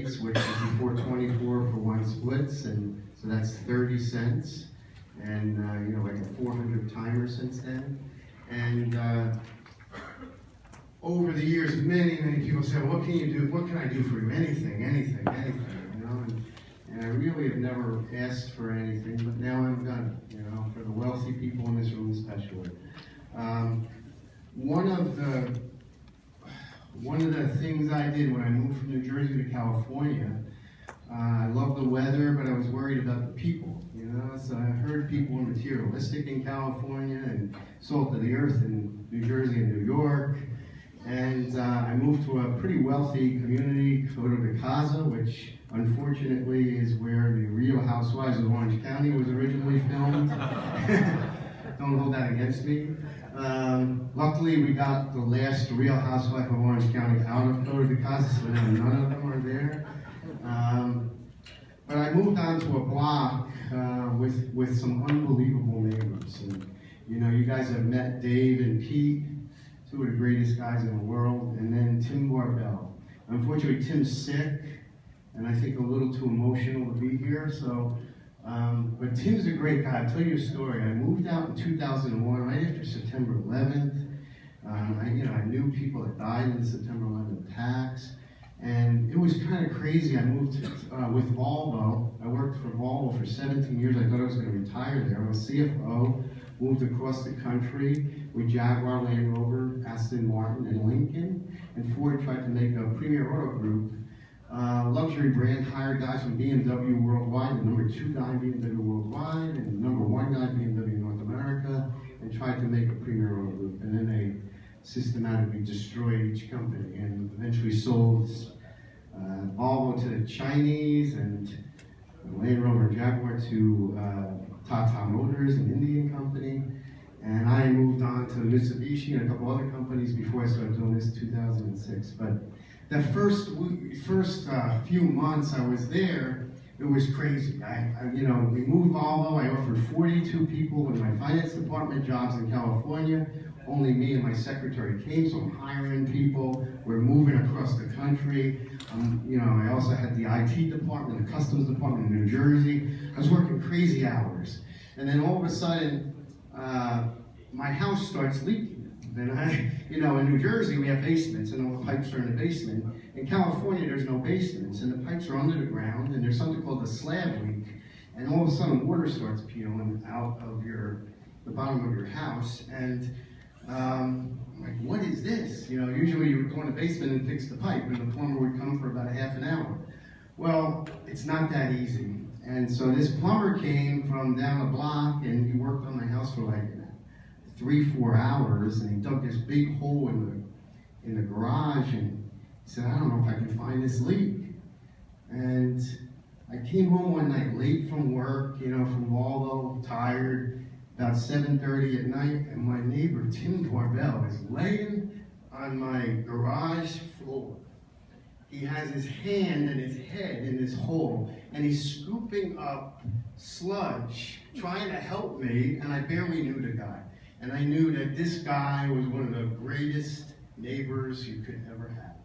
shakes, which is before 24 for one splits, and so that's 30 cents. And you know, like a 400 timer since then. And over the years, many people say, well, what can you do? What can I do for you? Anything, you know. And I really have never asked for anything, but now I'm done, you know, for the wealthy people in this room especially. One of the things I did when I moved from New Jersey to California, I love the weather, but I was worried about the people, you know. So I heard people were materialistic in California and salt of the earth in New Jersey and New York. And I moved to a pretty wealthy community, Coto de Casa, which unfortunately is where the Real Housewives of Orange County was originally filmed. Don't hold that against me. Luckily, we got the last Real Housewife of Orange County out of Coto de Casa, so now none of them are there. But I moved onto a block with some unbelievable neighbors. And, you know, you guys have met Dave and Pete, two of the greatest guys in the world, and then Tim Barbell. Unfortunately, Tim's sick, and I think a little too emotional to be here. So, but Tim's a great guy. I'll tell you a story. I moved out in 2001, right after September 11th. I knew people that died in the September 11th attacks, and it was kind of crazy. I moved with Volvo. I worked for Volvo for 17 years. I thought I was going to retire there. I was CFO. Moved across the country with Jaguar, Land Rover, Aston Martin, and Lincoln. And Ford tried to make a premier auto group. Luxury brand, hired guys from BMW worldwide, the number 2 guy BMW worldwide, and the number 1 guy BMW North America, and tried to make a premier auto group. And then they systematically destroyed each company and eventually sold Volvo to the Chinese and Land Rover and Jaguar to Tata Motors, an Indian company. And I moved on to Mitsubishi and a couple other companies before I started doing this in 2006. But the first few months I was there, it was crazy. We moved Volvo. I offered 42 people in my finance department jobs in California. Only me and my secretary came, so I'm hiring people. We're moving across the country. I also had the IT department, the customs department in New Jersey. I was working crazy hours. And then all of a sudden, my house starts leaking. And in New Jersey, we have basements, and all the pipes are in the basement. In California, there's no basements, and the pipes are under the ground, and there's something called a slab leak. And all of a sudden, water starts peeling out of the bottom of your house. And I'm like, what is this? Usually you would go in the basement and fix the pipe, and the plumber would come for about a half an hour. Well, it's not that easy. And so this plumber came from down the block, and he worked on my house for like 3-4 hours, and he dug this big hole in the garage, and he said, I don't know if I can find this leak. And I came home one night late from work, from Volvo, tired, about 7:30 at night, and my neighbor, Tim Barbell, is laying on my garage floor. He has his hand and his head in this hole, and he's scooping up sludge, trying to help me, and I barely knew the guy. And I knew that this guy was one of the greatest neighbors you could ever have.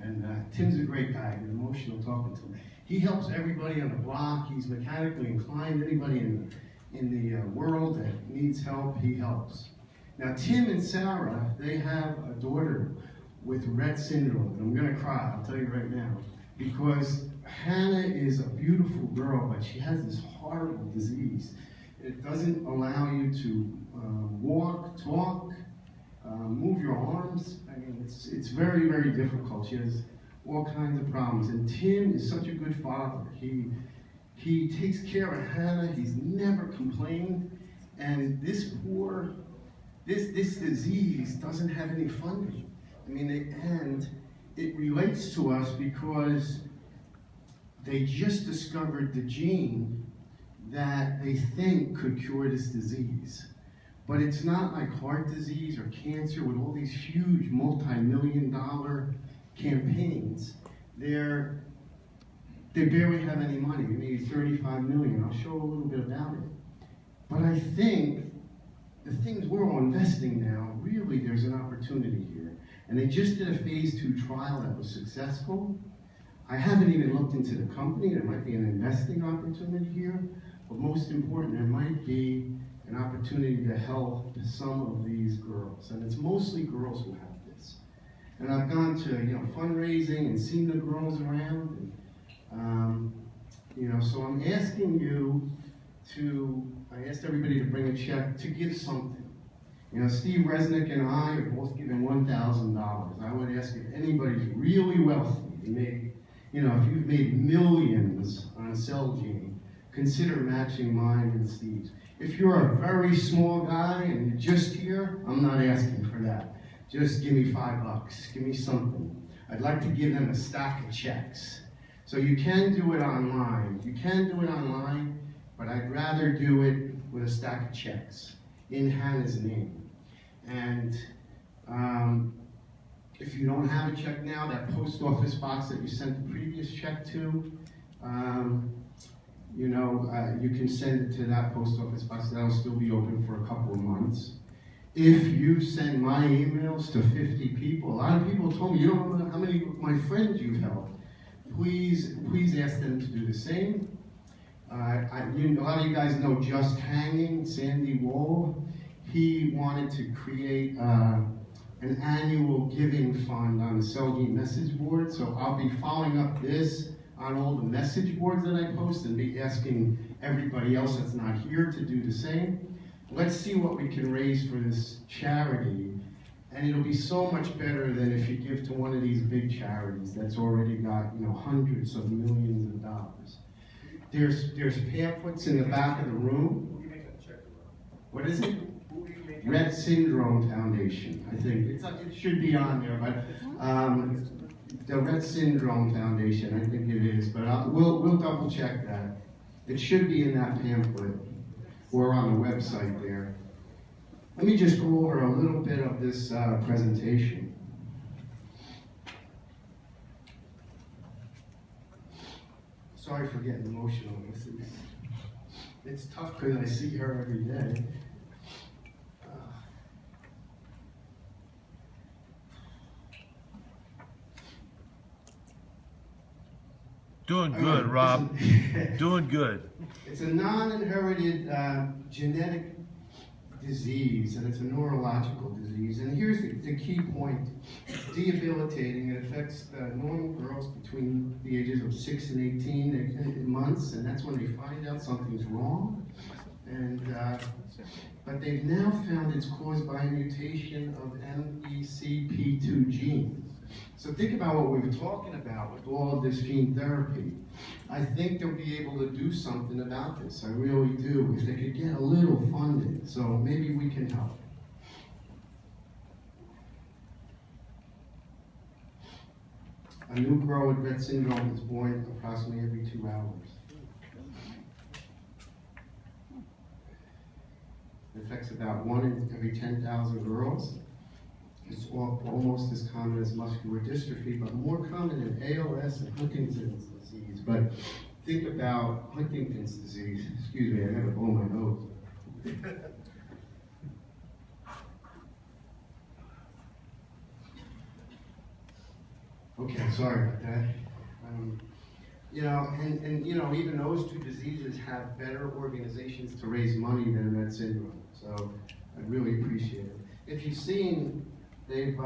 And Tim's a great guy, I'm emotional talking to him. He helps everybody on the block. He's mechanically inclined. Anybody in the world that needs help, he helps. Now, Tim and Sarah, they have a daughter with Rett Syndrome. And I'm going to cry, I'll tell you right now. Because Hannah is a beautiful girl, but she has this horrible disease. It doesn't allow you to walk, talk, move your arms. I mean, it's very, very difficult. She has all kinds of problems. And Tim is such a good father. He takes care of Hannah. He's never complained. And this disease doesn't have any funding. I mean, and it relates to us because they just discovered the gene that they think could cure this disease. But it's not like heart disease or cancer with all these huge multi-million-dollar campaigns. They barely have any money, maybe $35 million. I'll show a little bit about it. But I think the things we're all investing now, really there's an opportunity here. And they just did a phase 2 trial that was successful. I haven't even looked into the company. There might be an investing opportunity here, but most important, there might be an opportunity to help some of these girls. And it's mostly girls who have this. And I've gone to fundraising and seen the girls around. And, so I'm asking you I asked everybody to bring a check to give something. Steve Resnick and I are both giving $1,000. I would ask if anybody's really wealthy, if you've made millions on Celgene, consider matching mine and Steve's. If you're a very small guy and you're just here, I'm not asking for that. Just give me $5, give me something. I'd like to give them a stack of checks. So you can do it online. But I'd rather do it with a stack of checks in Hannah's name. And if you don't have a check now, that post office box that you sent the previous check to, you can send it to that post office box. That'll still be open for a couple of months. If you send my emails to 50 people, a lot of people told me, you don't know how many of my friends you've helped. Please ask them to do the same. A lot of you guys know Just Hanging, Sandy Wall. He wanted to create an annual giving fund on the Celgene message board. So I'll be following up this on all the message boards that I post and be asking everybody else that's not here to do the same. Let's see what we can raise for this charity. And it'll be so much better than if you give to one of these big charities that's already got hundreds of millions of dollars. There's pamphlets in the back of the room. Who do you make that check to? What is it? Who do you make Rett Syndrome Foundation, I think. It should be on there, but the Rett Syndrome Foundation, I think it is. But we'll double check that. It should be in that pamphlet or on the website there. Let me just go over a little bit of this presentation. Sorry for getting emotional. It's tough because I see her every day. Doing good, Rob. Doing good. It's a non-inherited genetic disease, and it's a neurological disease. And here's the key point. It's debilitating. It affects normal girls between the ages of 6 and 18 months, and that's when they find out something's wrong. And but they've now found it's caused by a mutation of MECP2 gene. So think about what we were talking about with all of this gene therapy. I think they'll be able to do something about this. I really do, if they could get a little funding. So maybe we can help. A new girl with Rett syndrome is born approximately every 2 hours. It affects about 1 in every 10,000 girls. It's almost as common as muscular dystrophy, but more common in ALS and Huntington's disease. But think about Huntington's disease. Excuse me, I gotta blow my nose. Okay, sorry about that. Even those two diseases have better organizations to raise money than Rett syndrome. So I really appreciate it. If you've seen, they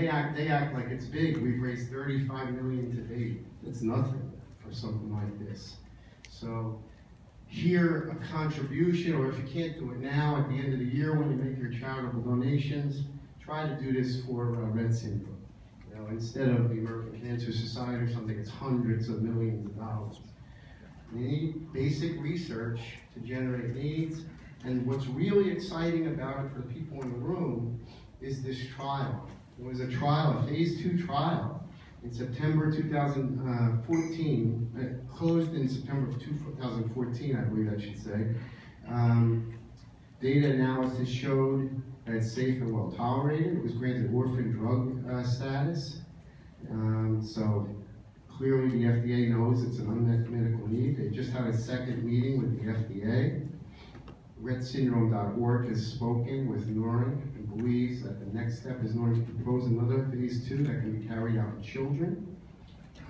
act like it's big. We've raised $35 million to date. It's nothing for something like this. So here, a contribution, or if you can't do it now, at the end of the year when you make your charitable donations, try to do this for Rett syndrome. Instead of the American Cancer Society or something, it's hundreds of millions of dollars. We need basic research to generate needs. And what's really exciting about it for the people in the room is this trial. It was a trial, a phase 2 trial in September 2014. It closed in September of 2014, I believe I should say. Data analysis showed that it's safe and well tolerated. It was granted orphan drug status. So clearly the FDA knows it's an unmet medical need. They just had a second meeting with the FDA. RettSyndrome.org has spoken with Noreen and believes that the next step is Noreen to propose another phase 2 that can be carried out in children.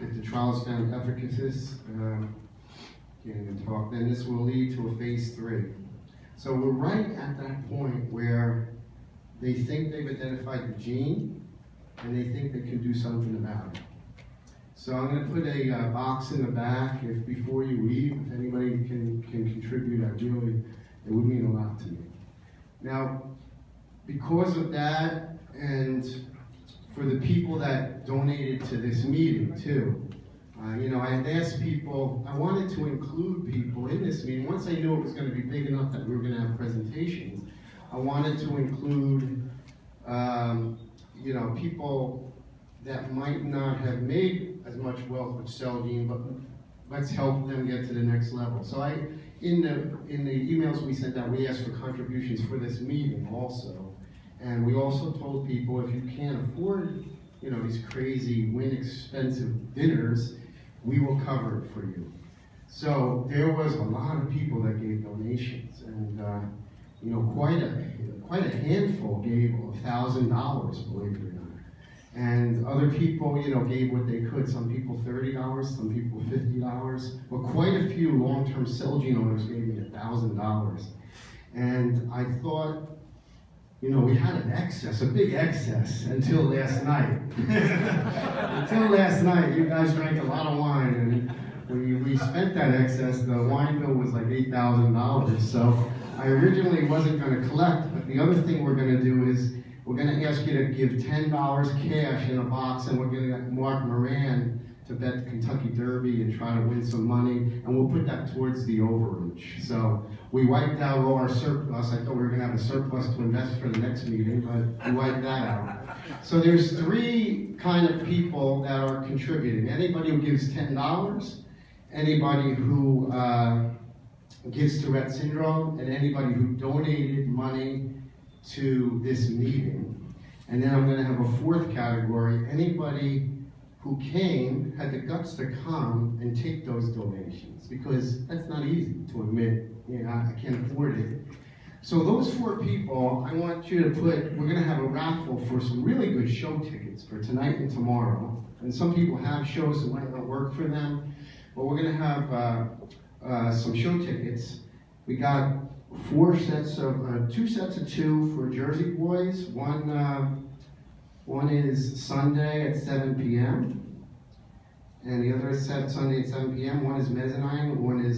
If the trial is found efficacious, can't even talk, then this will lead to a phase 3. So we're right at that point where they think they've identified the gene and they think they can do something about it. So I'm going to put a box in the back. If before you leave, if anybody can contribute, it would mean a lot to me. Now, because of that, and for the people that donated to this meeting too, I had asked people, I wanted to include people in this meeting. Once I knew it was going to be big enough that we were going to have presentations, I wanted to include, people that might not have made as much wealth with Celgene, but let's help them get to the next level. So in the emails we sent out, we asked for contributions for this meeting also. And we also told people, if you can't afford, these crazy, inexpensive dinners, we will cover it for you. So there was a lot of people that gave donations, and quite a handful gave $1,000, believe it or not. And other people, gave what they could. Some people $30, some people $50. But quite a few long-term Celgene owners gave me $1,000. And I thought, we had an excess, a big excess, until last night. Until last night, you guys drank a lot of wine, and when we spent that excess, the wine bill was like $8,000. So I originally wasn't going to collect, but the other thing we're going to do is we're going to ask you to give $10 cash in a box, and we're going to get Mark Moran to bet the Kentucky Derby and try to win some money, and we'll put that towards the overreach. So we wiped out all our surplus. I thought we were going to have a surplus to invest for the next meeting, but we wiped that out. So there's 3 kind of people that are contributing. Anybody who gives $10, anybody who gives to Rett Syndrome, and anybody who donated money to this meeting. And then I'm going to have a 4th category, anybody who had the guts to come and take those donations, because that's not easy to admit, I can't afford it. So those 4 people, I want you to we're going to have a raffle for some really good show tickets for tonight and tomorrow. And some people have shows that might not work for them, but we're going to have some show tickets. We got 2 sets of 2 for Jersey Boys. One is Sunday at 7 p.m. and the other is Sunday at 7 p.m. One is Mezzanine, one is